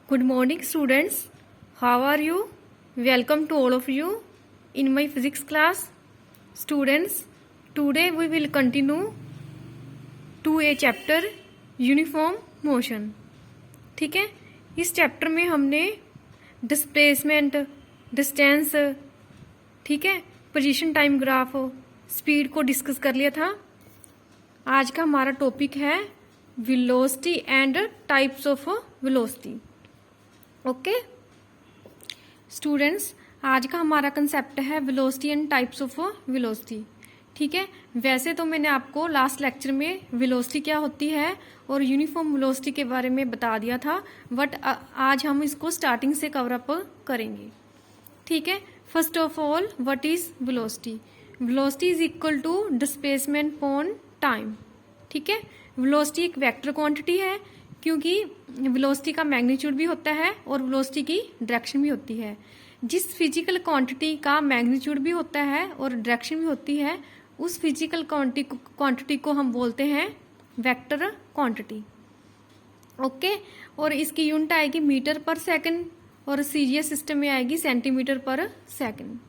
Good morning, students. How are you? Welcome to all of you in my physics class. Students, today we will continue to a chapter uniform motion. ठीक है, इस chapter में हमने displacement, distance, ठीक है, position time graph, speed को discuss कर लिया था. आज का हमारा टॉपिक है velocity and types of velocity. Okay students, आज का हमारा कंसेप्ट है velocity and types of velocity. ठीक है, वैसे तो मैंने आपको लास्ट लेक्चर में वेलोसिटी क्या होती है और यूनिफॉर्म वेलोसिटी के बारे में बता दिया था, बट आज हम इसको स्टार्टिंग से कवर अप करेंगे. ठीक है, first of all what is velocity? Velocity is equal to displacement upon time. ठीक है, वेलोसिटी एक वेक्टर क्वांटिटी है क्योंकि वेलोसिटी का मैग्नीट्यूड भी होता है और वेलोसिटी की डायरेक्शन भी होती है. जिस फिजिकल क्वांटिटी का मैग्नीट्यूड भी होता है और डायरेक्शन भी होती है, उस फिजिकल क्वांटिटी को हम बोलते हैं वेक्टर क्वांटिटी. ओके, और इसकी यूनिट आएगी मीटर पर सेकंड और सीजीएस सिस्टम में आएगी centimetre per second.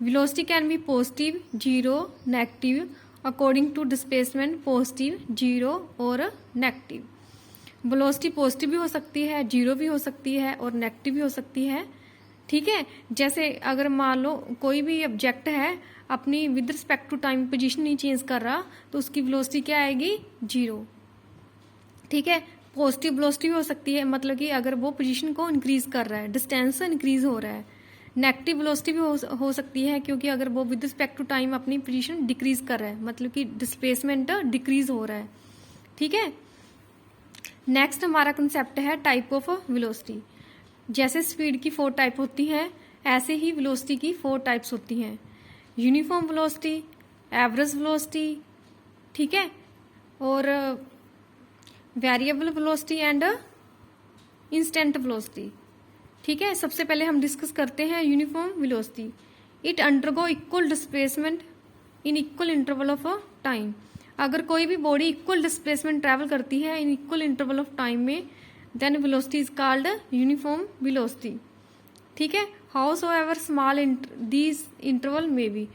Velocity can be positive, zero, negative according to displacement, positive, zero और नेगेटिव. वेलोसिटी पॉजिटिव भी हो सकती है, जीरो भी हो सकती है और नेगेटिव भी हो सकती है. ठीक है, जैसे अगर मान लो कोई भी ऑब्जेक्ट है अपनी with respect to time position नहीं चेंज कर रहा तो उसकी वेलोसिटी क्या आएगी? जीरो. ठीक है, पॉजिटिव वेलोसिटी भी हो सकती है, मतलब कि अगर वो पोजीशन को इंक्रीज कर रहा है, डिस्टेंस इंक्रीज हो रहा है. नेगेटिव वेलोसिटी भी हो सकती है क्योंकि अगर वो विद रिस्पेक्ट टू टाइम अपनी पोजीशन डिक्रीज कर रहा है, मतलब कि डिस्प्लेसमेंट डिक्रीज हो रहा है. ठीक है, नेक्स्ट हमारा कंसेप्ट है टाइप ऑफ वेलोसिटी. जैसे स्पीड की 4 टाइप होती हैं, ऐसे ही वेलोसिटी की 4 टाइप्स होती हैं. यूनिफॉर्म वेलोसिटी, एवरेज वेलोसिटी, ठीक है, और variable velocity and instant velocity. ठीक है, सबसे पहले हम डिस्कस करते हैं uniform velocity. It undergo equal displacement in equal interval of time. अगर कोई भी बॉडी इक्वल डिस्प्लेसमेंट ट्रैवल करती है in equal interval of time में, then velocity is called uniform velocity. ठीक है, howsoever small these interval में be.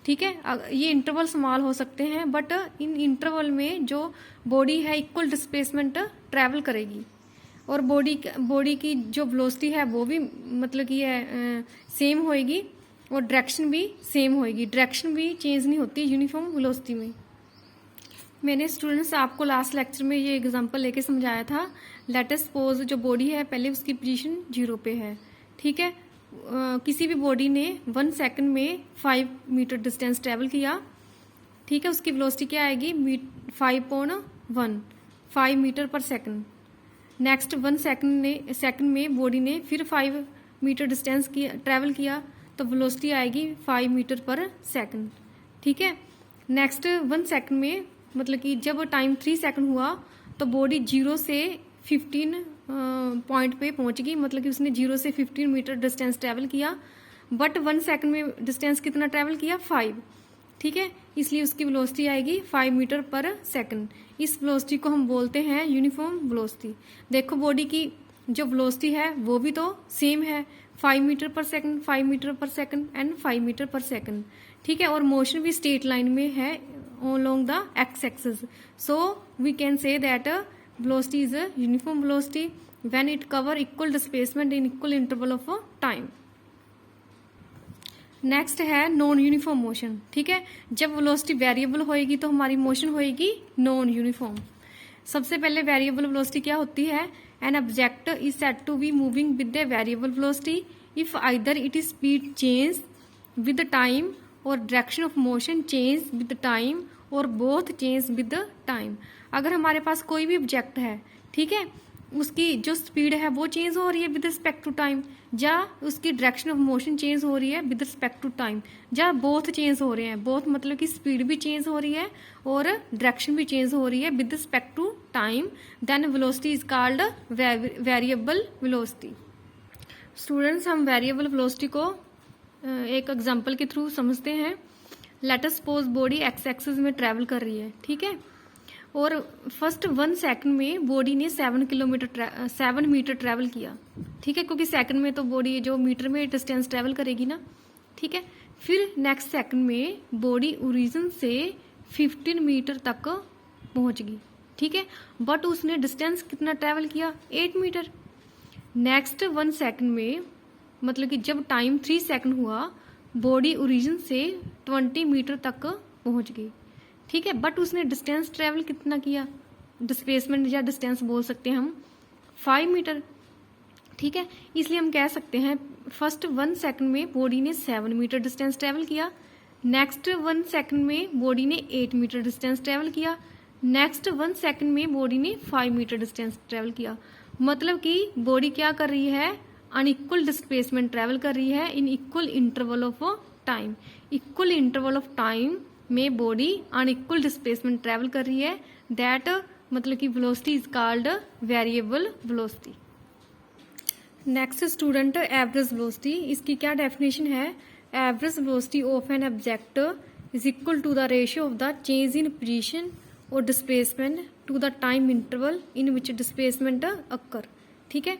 ठीक है, ये इंटरवल स्मॉल हो सकते हैं बट इन इंटरवल में जो बॉडी है इक्वल डिस्प्लेसमेंट ट्रैवल करेगी और बॉडी की जो वेलोसिटी है वो भी मतलब कि सेम होएगी और डायरेक्शन भी सेम होएगी. डायरेक्शन भी चेंज नहीं होती यूनिफॉर्म वेलोसिटी में. मैंने स्टूडेंट्स आपको लास्ट लेक्चर में ये एग्जांपल लेके समझाया था. लेट अस सपोज जो बॉडी है पहले उसकी पोजीशन 0 पे है. ठीक है, किसी भी बॉडी ने 1 सेकंड में 5 मीटर डिस्टेंस ट्रेवल किया. ठीक है, उसकी वेलोसिटी क्या आएगी? 5.1, 5 मीटर पर सेकंड. नेक्स्ट 1 सेकंड में बॉडी ने फिर 5 मीटर डिस्टेंस ट्रेवल किया तो वेलोसिटी आएगी 5 मीटर पर सेकंड. ठीक है, नेक्स्ट 1 सेकंड में मतलब कि जब टाइम 3 सेकंड हुआ तो बॉडी 0 से 15 पॉइंट पे पहुंच गई, मतलब कि उसने 0 से 15 मीटर डिस्टेंस ट्रैवल किया, बट 1 सेकंड में डिस्टेंस कितना ट्रैवल किया? 5. ठीक है, इसलिए उसकी वेलोसिटी आएगी 5 मीटर पर सेकंड. इस वेलोसिटी को हम बोलते हैं यूनिफॉर्म वेलोसिटी. देखो बॉडी की जो वेलोसिटी है वो भी तो सेम है, 5 मीटर पर सेकंड, 5 मीटर पर सेकंड एंड 5 मीटर पर सेकंड. ठीक है, और मोशन भी स्ट्रेट लाइन में है along the x-axis. So we can say that velocity is a uniform velocity when it cover equal displacement in equal interval of time. Next है non uniform motion. ठीक है, जब वेलोसिटी वेरिएबल होएगी तो हमारी motion होएगी नॉन यूनिफॉर्म. सबसे पहले वेरिएबल वेलोसिटी क्या होती है? An object is said to be moving with the variable velocity if either it is speed change with time और direction of motion change with time और बोथ चेंज विद टाइम. अगर हमारे पास कोई भी object है, ठीक है, उसकी जो स्पीड है वो चेंज हो रही है विद रिस्पेक्ट टू टाइम, या उसकी डायरेक्शन ऑफ मोशन चेंज हो रही है विद रिस्पेक्ट टू टाइम, या बोथ चेंज हो रहे हैं. बोथ मतलब कि स्पीड भी चेंज हो रही है और डायरेक्शन भी चेंज हो रही है with respect to time, then velocity is called variable velocity. Students, हम वेरिएबल वेलोसिटी को एक एग्जांपल के थ्रू समझते हैं. Let us suppose body X axis में ट्रैवल कर रही है. ठीक है, और फर्स्ट 1 सेकंड में बॉडी ने 7 मीटर ट्रैवल किया, ठीक है, क्योंकि सेकंड में तो बॉडी जो मीटर में डिस्टेंस ट्रैवल करेगी ना, ठीक है। फिर नेक्स्ट सेकंड में बॉडी ओरिजिन से 15 मीटर तक पहुंच गई, ठीक है, बट उसने डिस्टेंस कितना ट्रैवल किया, 8 मीटर। नेक्स्ट 1 सेकंड में मतलब कि जब टाइम 3 सेकंड हुआ, बॉडी ओरिजिन से 20 मीटर तक पहुंच गई, ठीक है, बट उसने डिस्टेंस ट्रेवल कितना किया, डिस्प्लेसमेंट या डिस्टेंस बोल सकते हैं हम 5 मीटर, ठीक है। इसलिए हम कह सकते हैं फर्स्ट 1 सेकंड में बॉडी ने 7 मीटर डिस्टेंस ट्रेवल किया, नेक्स्ट 1 सेकंड में बॉडी ने 8 मीटर डिस्टेंस ट्रेवल किया, नेक्स्ट 1 सेकंड में बॉडी ने 5 मीटर डिस्टेंस ट्रेवल किया। मतलब कि बॉडी क्या कर रही है, अनइक्वल डिस्प्लेसमेंट ट्रेवल कर रही है in equal interval of time. Equal interval of time में बॉडी अनइक्वल डिस्प्लेसमेंट ट्रेवल कर रही है, दैट मतलब कि velocity is called variable velocity. Next student, average velocity, इसकी क्या डेफिनेशन है, average velocity of an object is equal to the ratio of the change in position और displacement to the time interval in which displacement occur, ठीक है।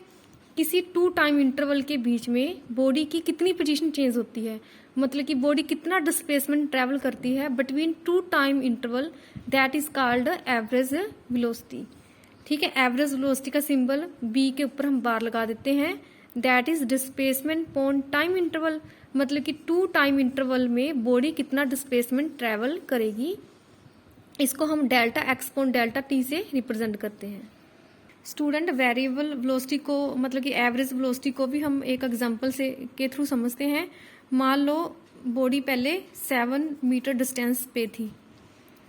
किसी 2 time interval के बीच में body की कितनी पोजीशन चेंज होती है, मतलब कि बॉडी कितना डिस्प्लेसमेंट ट्रेवल करती है between 2 time interval, that is called average velocity, ठीक है। एवरेज वेलोसिटी का सिंबल बी के ऊपर हम बार लगा देते हैं, that is displacement upon time interval, मतलब कि 2 टाइम इंटरवल में बॉडी कितना डिस्प्लेसमेंट ट्रेवल करेगी। इसको हम delta x upon delta T से रिप्रेजेंट करते हैं। स्टूडेंट, वेरिएबल वेलोसिटी को मतलब कि एवरेज वेलोसिटी को भी हम एक एग्जांपल से के थ्रू समझते हैं। मान लो बॉडी पहले 7 मीटर डिस्टेंस पे थी,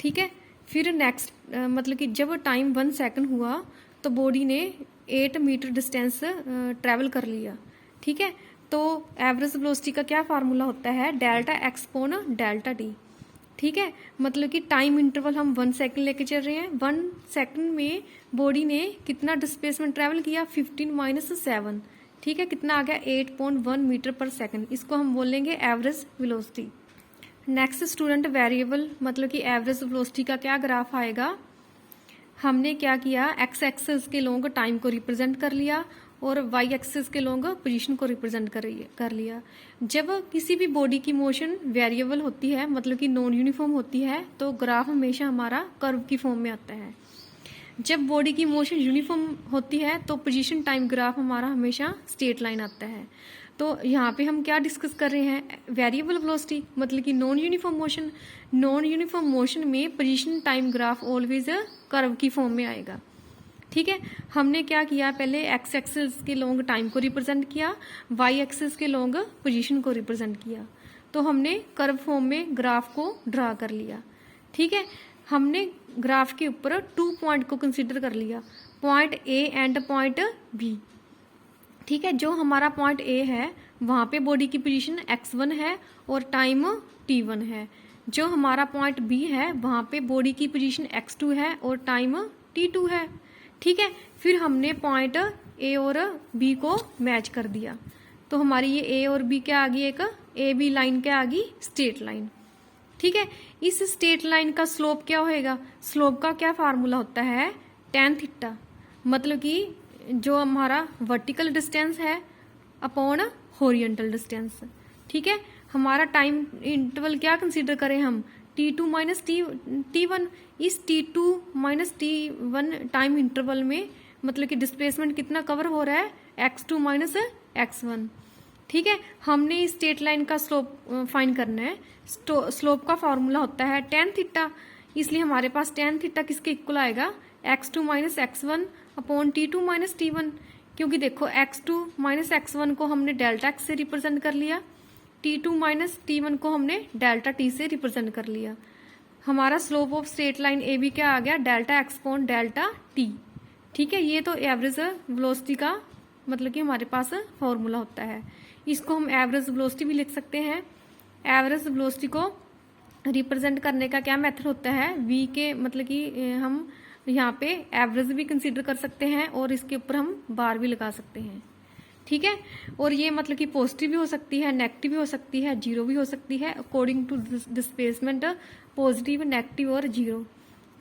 ठीक है, फिर नेक्स्ट मतलब कि जब टाइम 1 सेकंड हुआ तो बॉडी ने 8 मीटर डिस्टेंस ट्रेवल कर लिया, ठीक है। तो एवरेज वेलोसिटी का क्या फार्मूला होता है, delta x upon delta T, ठीक है। मतलब कि टाइम इंटरवल हम 1 सेकंड लेके चल रहे हैं, 1 सेकंड में बॉडी ने कितना डिस्प्लेसमेंट ट्रेवल किया, 15 माइनस 7, ठीक है, कितना आ गया 8.1 मीटर पर सेकंड। इसको हम बोलेंगे average velocity. Next student, variable मतलब कि एवरेज वेलोसिटी का क्या ग्राफ आएगा, हमने क्या किया, एक्स एक्सिस के लोग टाइम को रिप्रेजेंट कर लिया और वाई एक्सिस के लोग पोजीशन को रिप्रेजेंट कर लिया। जब किसी भी बॉडी की मोशन वेरिएबल होती है, मतलब कि नॉन यूनिफॉर्म होती है, तो ग्राफ हमेशा हमारा कर्व की फॉर्म में आता है। जब बॉडी की मोशन यूनिफॉर्म होती है तो पोजीशन टाइम ग्राफ हमारा हमेशा स्ट्रेट लाइन आता है। तो यहाँ पे हम क्या डिस्कस कर रहे हैं, वेरिएबल वेलोसिटी मतलब कि non uniform motion. Non uniform motion में position time graph always curve की फॉर्म में आएगा, ठीक है। हमने क्या किया, पहले एक्स एक्सिस के लोग टाइम को रिप्रेजेंट किया, वाई एक्सिस के लोग पोजीशन को रिप्रेजेंट किया, तो हमने कर्व फॉर्म में ग्राफ को ड्रा कर लिया, ठीक है। हमने ग्राफ के ऊपर 2 पॉइंट को कंसीडर कर लिया, point A and point B, ठीक है। जो हमारा पॉइंट ए है वहां पे बॉडी की पोजीशन x1 है और टाइम t1 है। जो हमारा पॉइंट बी है वहां पे बॉडी की पोजीशन x2 है और टाइम t2 है, ठीक है। फिर हमने पॉइंट ए और बी को मैच कर दिया, तो हमारी ये ए और बी क्या आ गई, एक ए बी लाइन क्या आ गई, स्ट्रेट लाइन, ठीक है। इस स्ट्रेट लाइन का स्लोप क्या होएगा, स्लोप का क्या फार्मूला होता है, tan थीटा, मतलब कि जो हमारा वर्टिकल डिस्टेंस है अपॉन हॉरिजॉन्टल डिस्टेंस, ठीक है। हमारा टाइम इंटरवल क्या कंसीडर करें हम, t2 माइनस t1। इस t2 minus t1 time interval में मतलब कि डिस्प्लेसमेंट कितना कवर हो रहा है, x2 माइनस x1, ठीक है। हमने इस स्ट्रेट लाइन का स्लोप फाइंड करना है। स्लोप का फॉर्मूला होता है tan थीटा, इसलिए हमारे पास tan थीटा किसके इक्वल आएगा, x2 minus x1 upon t2 minus t1, क्योंकि देखो x2 माइनस x1 को हमने डेल्टा x से रिप्रेजेंट कर लिया, t2 माइनस t1 को हमने डेल्टा t से रिप्रेजेंट कर लिया। हमारा slope of straight line A B क्या आ गया, delta x upon delta T, ठीक है। ये तो एवरेज वेलोसिटी का मतलब कि हमारे पास फॉर्मूला होता है। इसको हम एवरेज वेलोसिटी भी लिख सकते हैं। एवरेज वेलोसिटी को रिप्रेजेंट करने का क्या मेथड होता है, v के मतलब कि हम यहाँ पे एवरेज भी कंसीडर कर सकते हैं और इसके ऊपर हम बार भी लगा सकते हैं, ठीक है। और ये मतलब कि पॉजिटिव भी हो सकती है, नेगेटिव भी हो सकती है, जीरो भी हो सकती है, according to displacement, positive, negative और जीरो,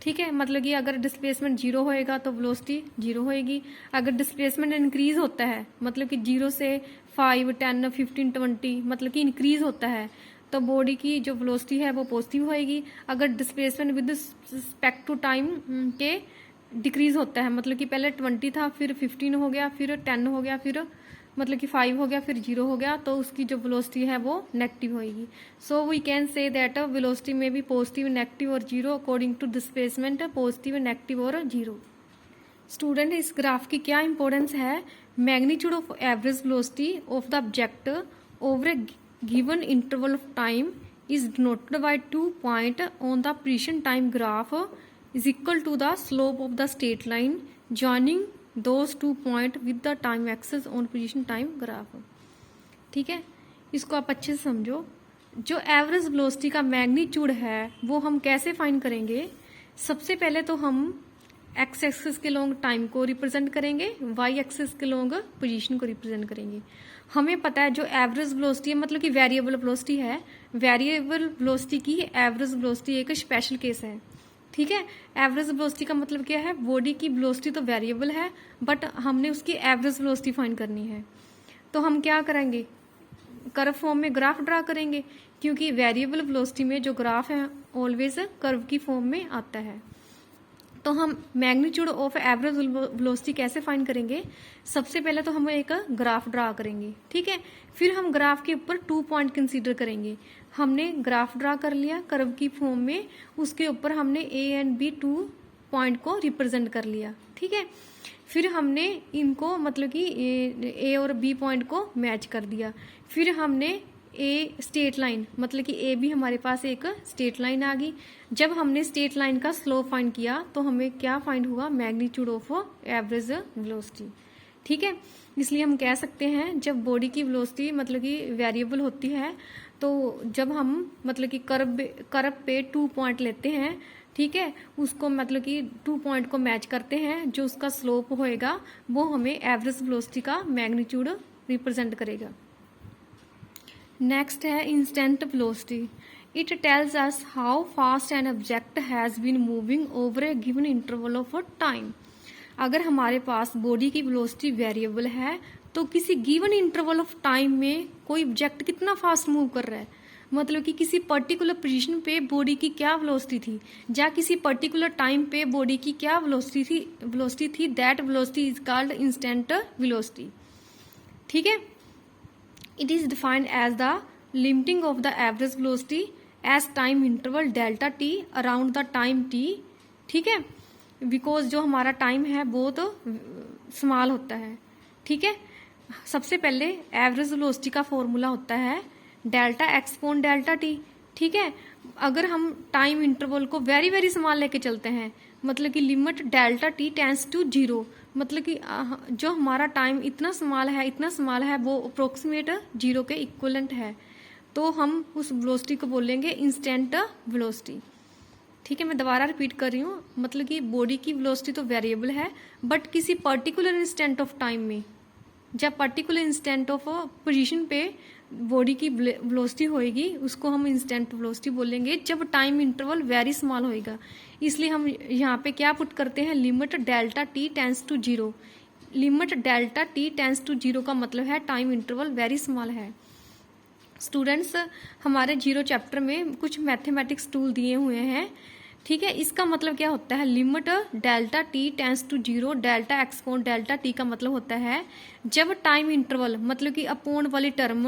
ठीक है, मतलब कि अगर डिस्प्लेसमेंट 0 होएगा तो वेलोसिटी 0 होएगी। अगर डिस्प्लेसमेंट इंक्रीज होता है, मतलब कि 0 से 5, 10, 15, 20 मतलब कि इंक्रीज होता है, तो बॉडी की जो वेलोसिटी है वो पॉजिटिव होएगी। अगर displacement with respect to time के डिक्रीज होता है, मतलब कि पहले 20 था, फिर 15 हो गया, फिर 10 हो गया, फिर मतलब कि 5 हो गया, फिर 0 हो गया, तो उसकी जो वेलोसिटी है वो नेगेटिव होएगी। So we can say that velocity में भी पॉजिटिव, नेगेटिव और 0 according to displacement, positive, negative और 0। स्टूडेंट, इस ग्राफ की क्या इंपॉर्टेंस है? Magnitude of average velocity of the object over a given interval of time is denoted by 2 point on the position time graph is equal to the slope of the straight line joining those 2 point with the time axis on position time graph. ठीक है, इसको आप अच्छे से समझो। जो average velocity का magnitude है वो हम कैसे फाइंड करेंगे? सबसे पहले तो हम एक्स एक्सिस के लोंग टाइम को रिप्रेजेंट करेंगे, वाई एक्सिस के लोंग पोजीशन को रिप्रेजेंट करेंगे। हमें पता है जो एवरेज वेलोसिटी है, मतलब कि वेरिएबल वेलोसिटी है, वेरिएबल वेलोसिटी की एवरेज वेलोसिटी एक स्पेशल केस है। ठीक है, एवरेज वेलोसिटी का मतलब क्या है? बॉडी की वेलोसिटी तो वेरिएबल है, बट हमने उसकी एवरेज वेलोसिटी फाइंड करनी है। तो हम क्या करेंगे? कर्व फॉर्म में ग्राफ ड्रा करेंगे, क्योंकि वेरिएबल वेलोसिटी में जो ग्राफ है ऑलवेज कर्व की फॉर्म में आता है। तो हम मैग्नीट्यूड ऑफ एवरेज वेलोसिटी कैसे फाइंड करेंगे? सबसे पहले तो हम एक ग्राफ ड्रा करेंगे। ठीक है, फिर हम ग्राफ के ऊपर 2 पॉइंट कंसीडर करेंगे। हमने ग्राफ ड्रा कर लिया कर्व की फॉर्म में, उसके ऊपर हमने ए एंड बी 2 पॉइंट को रिप्रेजेंट कर लिया। ठीक है, फिर हमने इनको मतलब कि ए और बी पॉइंट को मैच कर दिया। फिर हमने ए स्ट्रेट लाइन, मतलब कि ए भी हमारे पास एक स्ट्रेट लाइन आ गई। जब हमने स्ट्रेट लाइन का स्लोप फाइंड किया तो हमें क्या फाइंड हुआ? Magnitude of average velocity. ठीक है, इसलिए हम कह सकते हैं जब बॉडी की वेलोसिटी मतलब कि वेरिएबल होती है, तो जब हम मतलब कि कर्व पे 2 पॉइंट लेते हैं, ठीक है, उसको मतलब कि 2 पॉइंट को मैच करते हैं, जो उसका स्लोप होएगा वो हमें एवरेज वेलोसिटी का मैग्नीट्यूड रिप्रेजेंट करेगा। नेक्स्ट है instant velocity. It tells us how fast an object has been moving over a given interval of time. अगर हमारे पास बॉडी की वेलोसिटी वेरिएबल है तो किसी गिवन इंटरवल ऑफ टाइम में कोई ऑब्जेक्ट कितना फास्ट मूव कर रहा है, मतलब कि किसी पर्टिकुलर पोजीशन पे बॉडी की क्या वेलोसिटी थी, या किसी पर्टिकुलर टाइम पे बॉडी की क्या वेलोसिटी थी, that velocity is called instant velocity. ठीक है, it is defined as the limiting of the average velocity as time interval delta t around the time t। ठीक है, बिकॉज जो हमारा टाइम है वो तो स्मॉल होता है। ठीक है, सबसे पहले एवरेज वेलोसिटी का फॉर्मूला होता है delta x upon delta T. ठीक है, अगर हम टाइम इंटरवल को वेरी वेरी स्मॉल लेके चलते हैं, मतलब कि limit delta t tends to 0, मतलब कि जो हमारा टाइम इतना स्मॉल है वो अप्रोक्सीमेट 0 के इक्वलेंट है, तो हम उस वेलोसिटी को बोलेंगे इंस्टेंट वेलोसिटी। ठीक है, मैं दोबारा रिपीट कर रही हूँ, मतलब कि बॉडी की वेलोसिटी तो वेरिएबल है, बट किसी पर्टिकुलर इंस्टेंट ऑफ टाइम में, जब पर्टिकुलर इंस्टेंट ऑफ पोजीशन पे बॉडी की वेलोसिटी होएगी उसको हम इंस्टेंट वेलोसिटी बोलेंगे, जब टाइम इंटरवल वेरी स्मॉल होएगा। इसलिए हम यहाँ पे क्या पुट करते हैं? Limit delta t tends to 0। Limit delta t tends to 0 का मतलब है टाइम इंटरवल वेरी स्मॉल है। स्टूडेंट्स, हमारे 0 चैप्टर में कुछ मैथमेटिक्स टूल दिए हुए हैं। ठीक है, इसका मतलब क्या होता है? Limit delta t tends to 0 delta x upon delta t का मतलब होता है जब टाइम इंटरवल मतलब कि अपॉन वाली टर्म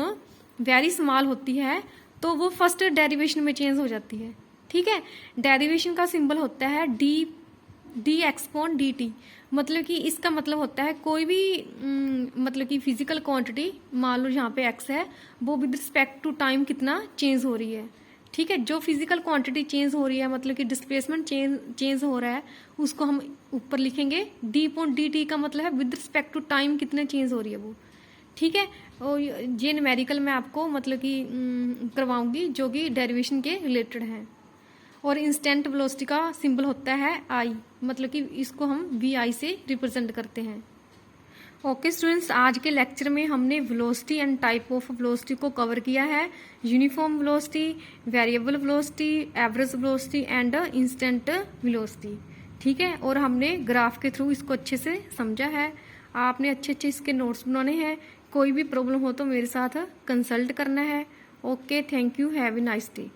वेरी स्मॉल होती है तो वो फर्स्ट डेरिवेशन में चेंज हो जाती है। ठीक है, डेरिवेशन का सिंबल होता है D x upon D T, मतलब कि इसका मतलब होता है कोई भी मतलब कि फिजिकल क्वांटिटी, मान लो यहाँ पे एक्स है, वो विद रिस्पेक्ट टू टाइम कितना चेंज हो रही है। ठीक है, जो फिजिकल क्वांटिटी चेंज हो रही है मतलब कि डिस्प्लेसमेंट चेंज हो रहा है, उसको हम ऊपर लिखेंगे डी अपॉन डी टी का मतलब है विद रिस्पेक्ट टू टाइम कितने चेंज हो रही है वो। ठीक है, और ये न्यूमेरिकल मैं आपको मतलब कि करवाऊंगी जो कि डेरिवेशन के रिलेटेड हैं। और इंस्टेंट वेलोसिटी का सिंबल होता है आई, मतलब कि इसको हम वी आई से रिप्रेजेंट करते हैं। ओके स्टूडेंट्स, आज के लेक्चर में हमने velocity and type of velocity को कवर किया है। Uniform velocity, variable velocity, average velocity and instant velocity. ठीक है, और हमने ग्राफ के थ्रू इसको अच्छे से समझा है। आपने अच्छे अच्छे इसके नोट्स बनाने हैं। कोई भी प्रॉब्लम हो तो मेरे साथ कंसल्ट करना है। Okay, thank you, have a nice day.